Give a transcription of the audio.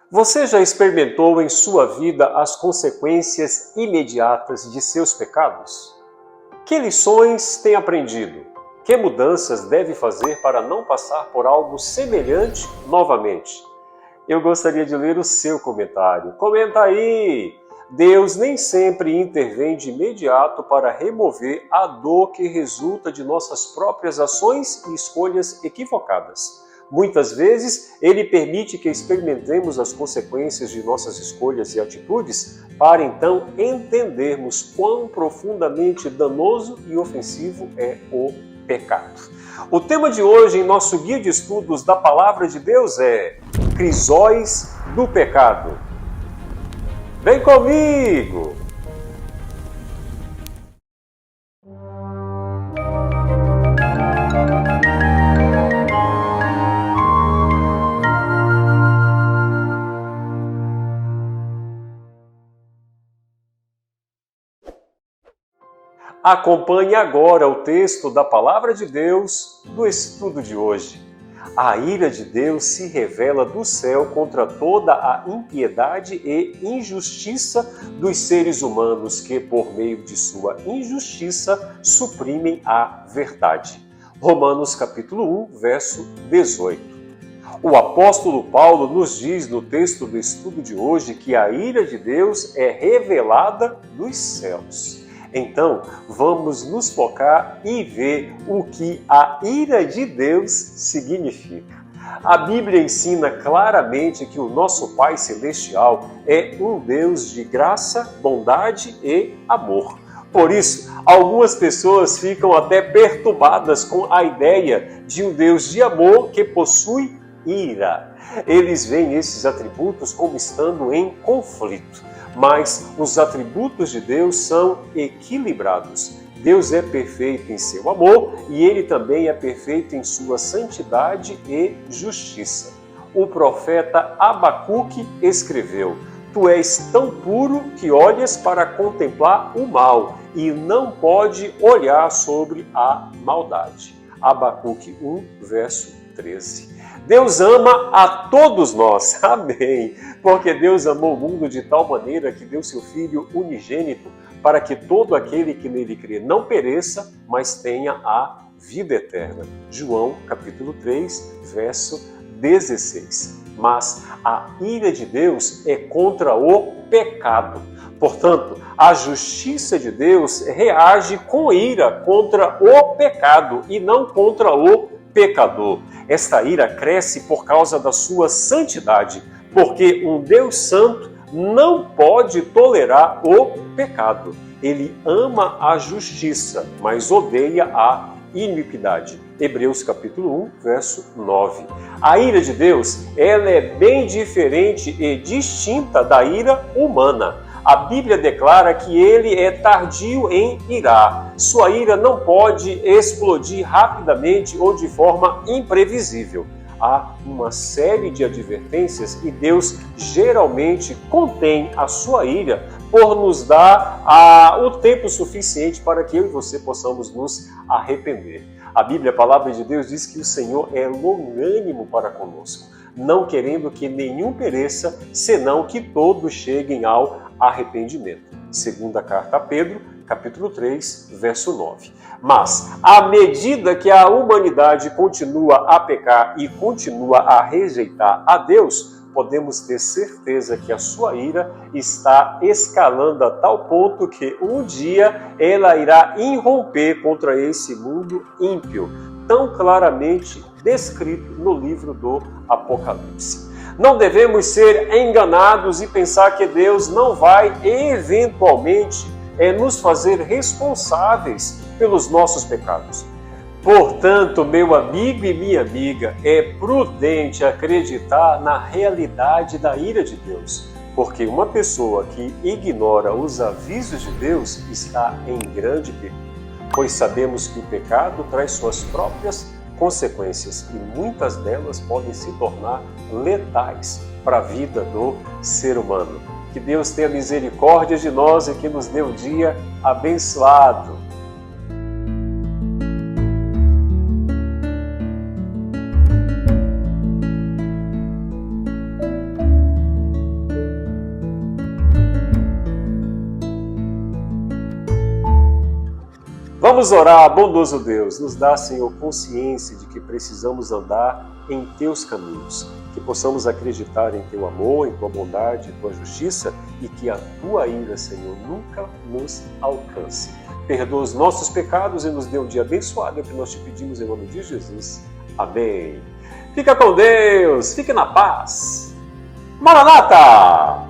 Você já experimentou em sua vida as consequências imediatas de seus pecados? Que lições tem aprendido? Que mudanças deve fazer para não passar por algo semelhante novamente? Eu gostaria de ler o seu comentário. Comenta aí! Deus nem sempre intervém de imediato para remover a dor que resulta de nossas próprias ações e escolhas equivocadas. Muitas vezes, Ele permite que experimentemos as consequências de nossas escolhas e atitudes para então entendermos quão profundamente danoso e ofensivo é o pecado. O tema de hoje em nosso guia de estudos da Palavra de Deus é Crisóis do Pecado. Vem comigo! Acompanhe agora o texto da Palavra de Deus do estudo de hoje. A ira de Deus se revela do céu contra toda a impiedade e injustiça dos seres humanos que, por meio de sua injustiça, suprimem a verdade. Romanos capítulo 1, verso 18. O apóstolo Paulo nos diz no texto do estudo de hoje que a ira de Deus é revelada dos céus. Então, vamos nos focar e ver o que a ira de Deus significa. A Bíblia ensina claramente que o nosso Pai Celestial é um Deus de graça, bondade e amor. Por isso, algumas pessoas ficam até perturbadas com a ideia de um Deus de amor que possui ira. Eles veem esses atributos como estando em conflito. Mas os atributos de Deus são equilibrados. Deus é perfeito em seu amor e Ele também é perfeito em sua santidade e justiça. O profeta Abacuque escreveu: Tu és tão puro que olhas para contemplar o mal e não pode olhar sobre a maldade. Abacuque 1, verso 13. Deus ama a todos nós, amém, porque Deus amou o mundo de tal maneira que deu seu Filho unigênito para que todo aquele que nele crê não pereça, mas tenha a vida eterna. João capítulo 3, verso 16. Mas a ira de Deus é contra o pecado. Portanto, a justiça de Deus reage com ira contra o pecado e não contra o pecador. Esta ira cresce por causa da sua santidade, porque um Deus santo não pode tolerar o pecado. Ele ama a justiça, mas odeia a iniquidade. Hebreus capítulo 1, verso 9. A ira de Deus, ela é bem diferente e distinta da ira humana. A Bíblia declara que ele é tardio em irar. Sua ira não pode explodir rapidamente ou de forma imprevisível. Há uma série de advertências e Deus geralmente contém a sua ira por nos dar o tempo suficiente para que eu e você possamos nos arrepender. A Bíblia, a Palavra de Deus, diz que o Senhor é longânimo para conosco, não querendo que nenhum pereça, senão que todos cheguem ao arrependimento. Segunda carta a Pedro, capítulo 3, verso 9. Mas, à medida que a humanidade continua a pecar e continua a rejeitar a Deus, podemos ter certeza que a sua ira está escalando a tal ponto que um dia ela irá irromper contra esse mundo ímpio, tão claramente descrito no livro do Apocalipse. Não devemos ser enganados e pensar que Deus não vai eventualmente nos fazer responsáveis pelos nossos pecados. Portanto, meu amigo e minha amiga, é prudente acreditar na realidade da ira de Deus, porque uma pessoa que ignora os avisos de Deus está em grande perigo, pois sabemos que o pecado traz suas próprias consequências e muitas delas podem se tornar letais para a vida do ser humano. Que Deus tenha misericórdia de nós e que nos dê um dia abençoado. Vamos orar, bondoso Deus, nos dá, Senhor, consciência de que precisamos andar em Teus caminhos, que possamos acreditar em Teu amor, em Tua bondade, em Tua justiça e que a Tua ira, Senhor, nunca nos alcance. Perdoa os nossos pecados e nos dê um dia abençoado, é o que nós te pedimos em nome de Jesus. Amém. Fica com Deus, fique na paz. Maranata!